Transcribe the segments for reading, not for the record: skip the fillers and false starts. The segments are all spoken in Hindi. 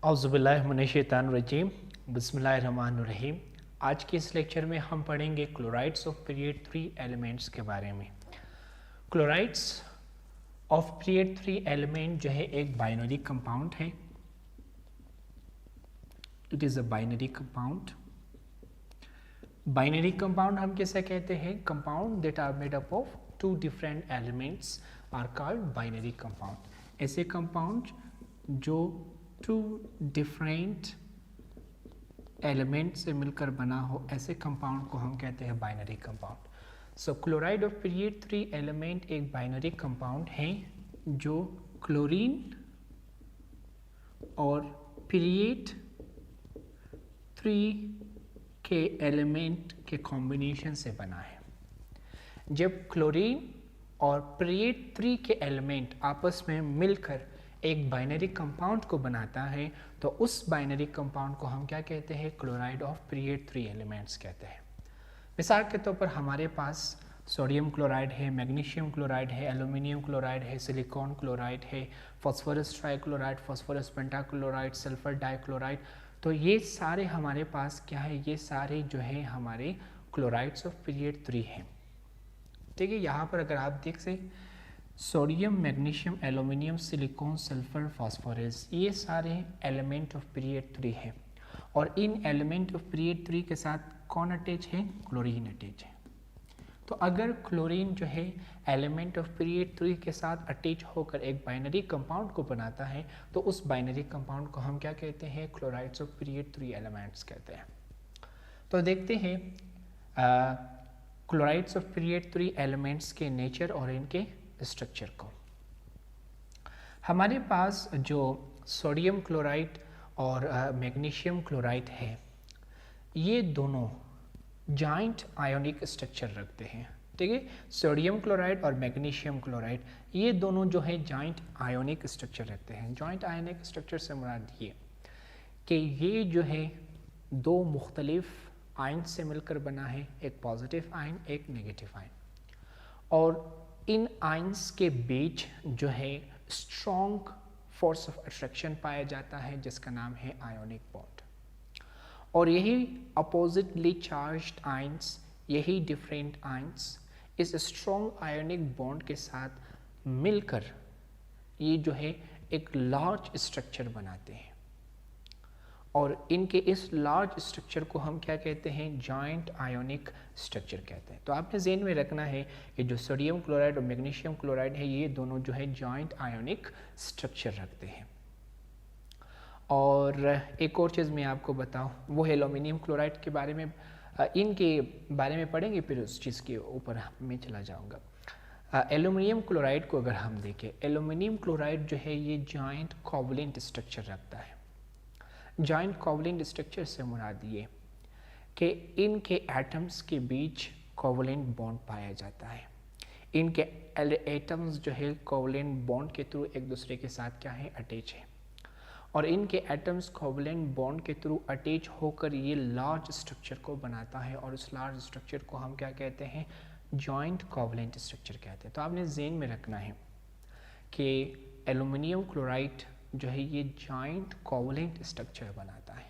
औज़ुबिल्लाहिमिनश्शैतानिर्रजीम बिस्मिल्लाहिर्रहमानिर्रहीम। आज के इस लेक्चर में हम पढ़ेंगे क्लोराइड्स ऑफ पीरियड 3 एलिमेंट्स के बारे में। क्लोराइड्स ऑफ पीरियड 3 एलिमेंट जो है एक बाइनरी कंपाउंड है। It is a binary compound. Binary compound हम किसे कहते हैं? Compound that are made up of two different elements are called binary compound. ऐसे कंपाउंड जो टू डिफरेंट एलिमेंट से मिलकर बना हो, ऐसे कंपाउंड को हम कहते हैं binary compound. So chloride of period 3 element एक बाइनरी कंपाउंड है जो क्लोरीन और पीरियड 3 के एलिमेंट के कॉम्बिनेशन से बना है। जब क्लोरीन और पीरियड 3 के एलिमेंट आपस में मिलकर एक बाइनरी कंपाउंड को बनाता है तो उस बाइनरी कंपाउंड को हम क्या कहते हैं? क्लोराइड ऑफ पीरियड 3 एलिमेंट्स कहते हैं। मिसाल के तौर पर हमारे पास सोडियम क्लोराइड है, मैग्नीशियम क्लोराइड है, एल्यूमिनियम क्लोराइड है, सिलिकॉन क्लोराइड है, phosphorus trichloride, phosphorus pentachloride, sulphur dichloride. तो ये सारे हमारे पास क्या है? ये सारे जो है हमारे क्लोराइड्स ऑफ पीरियड 3 हैं। ठीक है, यहाँ पर अगर आप देख से sodium, magnesium, aluminium, silicon, sulphur, phosphorus, ये सारे एलिमेंट ऑफ पीरियड 3 है। और इन एलिमेंट ऑफ पीरियड 3 के साथ कौन अटैच है? क्लोरीन अटैच है। तो अगर क्लोरीन जो है एलिमेंट ऑफ पीरियड 3 के साथ अटैच होकर एक बाइनरी कंपाउंड को बनाता है तो उस बाइनरी कंपाउंड को हम क्या कहते हैं? क्लोराइड्स ऑफ पीरियड 3 एलिमेंट्स कहते हैं। तो देखते हैं क्लोराइड्स ऑफ पीरियड 3 एलिमेंट्स के नेचर और इनके स्ट्रक्चर को। हमारे पास जो सोडियम क्लोराइड और मैग्नीशियम क्लोराइड है, ये दोनों जॉइंट आयोनिक स्ट्रक्चर रखते हैं। ठीक है, सोडियम क्लोराइड और मैग्नीशियम क्लोराइड ये दोनों जो है जॉइंट आयोनिक स्ट्रक्चर रखते हैं। जॉइंट आयोनिक स्ट्रक्चर से मुराद ये कि ये जो है दो मुख्तलिफ आयन से मिलकर बना है, एक पॉजिटिव आयन, एक नेगेटिव आयन। और इन आयंस के बीच जो है स्ट्रॉन्ग फोर्स ऑफ अट्रैक्शन पाया जाता है जिसका नाम है आयोनिक बॉन्ड। और यही अपोजिटली चार्ज्ड आयंस, यही डिफरेंट आयंस इस स्ट्रॉन्ग आयोनिक बॉन्ड के साथ मिलकर ये जो है एक लार्ज स्ट्रक्चर बनाते हैं। और इनके इस लार्ज स्ट्रक्चर को हम क्या कहते हैं? जॉइंट आयोनिक स्ट्रक्चर कहते हैं। तो आपने ज़हन में रखना है कि जो सोडियम क्लोराइड और मैग्नीशियम क्लोराइड है ये दोनों जो है जॉइंट आयोनिक स्ट्रक्चर रखते हैं। और एक और चीज़ मैं आपको बताऊं, वो है एल्यूमिनियम क्लोराइड के बारे में। इनके बारे में पढ़ेंगे, फिर उस चीज़ के ऊपर मैं चला जाऊँगा। एल्यूमिनियम क्लोराइड को अगर हम देखें, एल्यूमिनियम क्लोराइड जो है ये जॉइंट कोवलेंट स्ट्रक्चर रखता है। जॉइंट कोवलेंट स्ट्रक्चर से मुराद ये कि इनके एटम्स के बीच कोवलेंट बॉन्ड पाया जाता है। इनके एटम्स जो है कोवलेंट बॉन्ड के थ्रू एक दूसरे के साथ क्या है? अटैच है। और इनके एटम्स कोवलेंट बॉन्ड के थ्रू अटैच होकर ये लार्ज स्ट्रक्चर को बनाता है और उस लार्ज स्ट्रक्चर को हम क्या कहते हैं? जॉइंट कोवलेंट स्ट्रक्चर कहते हैं। तो आपने ज़हन में रखना है कि एल्यूमिनियम क्लोराइड जो है ये जॉइंट कोवलेंट स्ट्रक्चर बनाता है।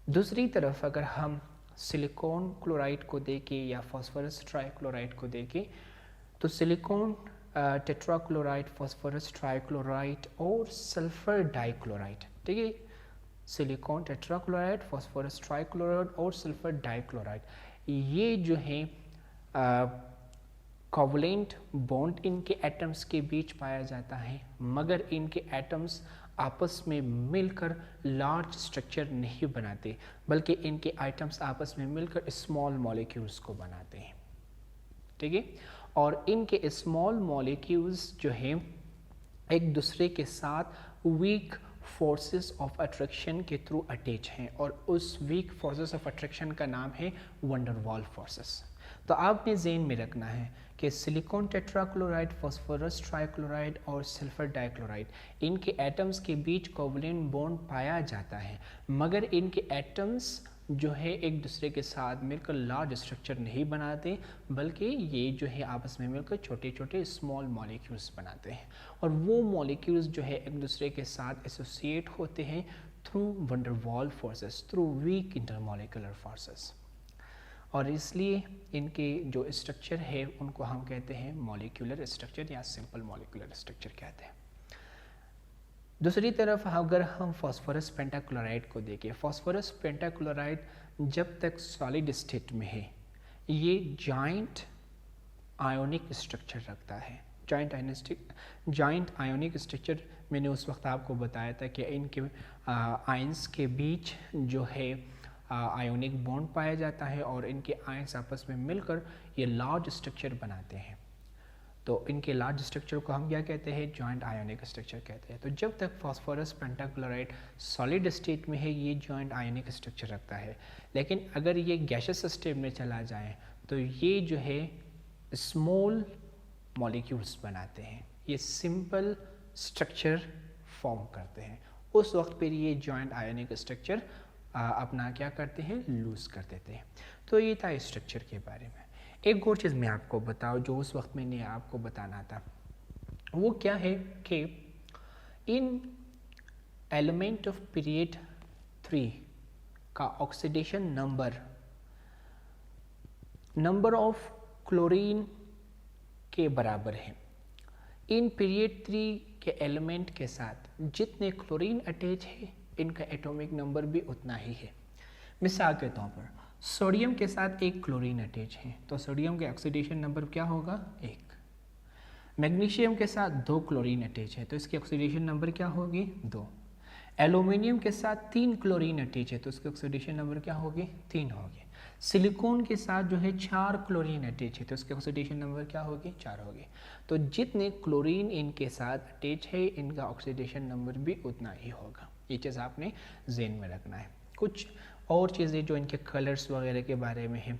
दूसरी तरफ अगर हम सिलिकॉन क्लोराइड को देखें या फास्फोरस ट्राइक्लोराइड को देखें तो सिलिकॉन टेट्राक्लोराइड, फास्फोरस ट्राइक्लोराइड और सल्फर डाइक्लोराइड, ठीक है, सिलिकॉन टेट्राक्लोराइड, फास्फोरस ट्राइक्लोराइड और सल्फर डाइक्लोराइड, ये जो है कोवलेंट बॉन्ड इनके एटम्स के बीच पाया जाता है, मगर इनके एटम्स आपस में मिलकर लार्ज स्ट्रक्चर नहीं बनाते, बल्कि इनके एटम्स आपस में मिलकर स्मॉल मॉलिक्यूल्स को बनाते हैं। ठीक है, और इनके स्मॉल मॉलिक्यूल्स जो है एक दूसरे के साथ वीक फोर्सेस ऑफ अट्रैक्शन के थ्रू अटैच हैं और उस वीक फोर्सेस ऑफ अट्रैक्शन का नाम है वंडरवॉल फोर्सेस। तो आपने ज़हन में रखना है कि सिलिकॉन टेट्राक्लोराइड, फास्फोरस ट्राइक्लोराइड और सल्फर डाइक्लोराइड इनके एटम्स के बीच कोवलेंट बॉन्ड पाया जाता है, मगर इनके एटम्स जो है एक दूसरे के साथ मिलकर लार्ज स्ट्रक्चर नहीं बनाते, बल्कि ये जो है आपस में मिलकर छोटे छोटे स्मॉल मॉलिक्यूल्स बनाते हैं। और वो मॉलिक्यूल्स जो है एक दूसरे के साथ एसोसिएट होते हैं through van der Waals forces, through weak intermolecular forces. और इसलिए इनके जो स्ट्रक्चर है उनको हम कहते हैं मॉलिक्यूलर स्ट्रक्चर या सिंपल मॉलिक्यूलर स्ट्रक्चर कहते हैं। दूसरी तरफ अगर हम फास्फोरस पेंटाक्लोराइड को देखें, फास्फोरस पेंटाक्लोराइड जब तक सॉलिड स्टेट में है ये जॉइंट आयोनिक स्ट्रक्चर रखता है। जॉइंट आयोनिक स्ट्रक्चर मैंने उस वक्त आपको बताया था कि इनके आयंस के बीच जो है आयोनिक बॉन्ड पाया जाता है और इनके आयंस आपस में मिलकर ये लार्ज स्ट्रक्चर बनाते हैं। तो इनके लार्ज स्ट्रक्चर को हम क्या कहते हैं, जॉइंट आयोनिक स्ट्रक्चर कहते हैं। तो जब तक फास्फोरस पेंटाक्लोराइड सॉलिड स्टेट में है ये जॉइंट आयोनिक स्ट्रक्चर रखता है, लेकिन अगर ये गैसियस स्टेट में चला जाए तो ये जो है स्मॉल मॉलिक्यूल्स बनाते हैं, ये सिंपल स्ट्रक्चर फॉर्म करते हैं। उस वक्त पर ये जॉइंट आयोनिक स्ट्रक्चर अपना क्या करते हैं, लूज कर देते हैं। तो ये था स्ट्रक्चर के बारे में। एक और चीज़ मैं आपको बताऊं जो उस वक्त मैंने आपको बताना था, वो क्या है कि इन एलिमेंट ऑफ पीरियड 3 का ऑक्सीडेशन नंबर ऑफ क्लोरीन के बराबर है। इन पीरियड 3 के एलिमेंट के साथ जितने क्लोरीन अटैच है इनका एटॉमिक नंबर भी उतना ही है। मिसाल के तौर पर सोडियम के साथ एक क्लोरीन अटैच है तो सोडियम के ऑक्सीडेशन नंबर क्या होगा, 1। मैग्नीशियम के साथ 2 क्लोरीन अटैच है तो इसकी ऑक्सीडेशन नंबर क्या होगी, 2। एल्यूमिनियम के साथ 3 क्लोरीन अटैच है तो इसकी ऑक्सीडेशन नंबर क्या होगी, 3 होगी। सिलिकॉन के साथ जो है 4 क्लोरीन अटैच है तो इसकी ऑक्सीडेशन नंबर क्या होगी, 4 होगी। तो जितने क्लोरीन इनके साथ अटैच है इनका ऑक्सीडेशन नंबर भी उतना ही होगा। ये चीज़ आपने ज़हन में रखना है। कुछ और चीज़ें जो इनके कलर्स वगैरह के बारे में है,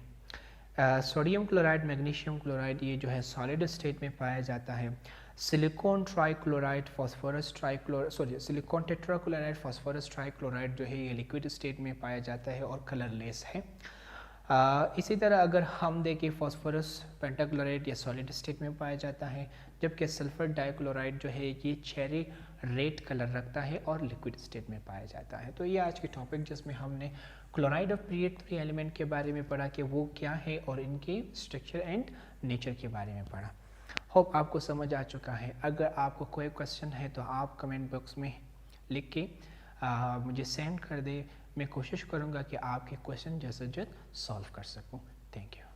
सोडियम क्लोराइड, मैग्नीशियम क्लोराइड ये जो है सॉलिड स्टेट में पाया जाता है। Silicon trichloride, silicon tetrachloride, phosphorus trichloride जो है ये लिक्विड स्टेट में पाया जाता है और कलरलेस है। इसी तरह अगर हम देखें फास्फोरस पेंटाक्लोराइड या सॉलिड स्टेट में पाया जाता है, जबकि सल्फर डाइक्लोराइड जो है ये चेरी रेड कलर रखता है और लिक्विड स्टेट में पाया जाता है। तो ये आज के टॉपिक जिसमें हमने क्लोराइड ऑफ पीरियड 3 एलिमेंट के बारे में पढ़ा कि वो क्या है और इनके स्ट्रक्चर एंड नेचर के बारे में पढ़ा। होप आपको समझ आ चुका है। अगर आपको कोई क्वेश्चन है तो आप कमेंट बॉक्स में लिख के मुझे सेंड कर दे। मैं कोशिश करूँगा कि आपके क्वेश्चन जल्द से जल्द सॉल्व कर सकूँ। Thank you.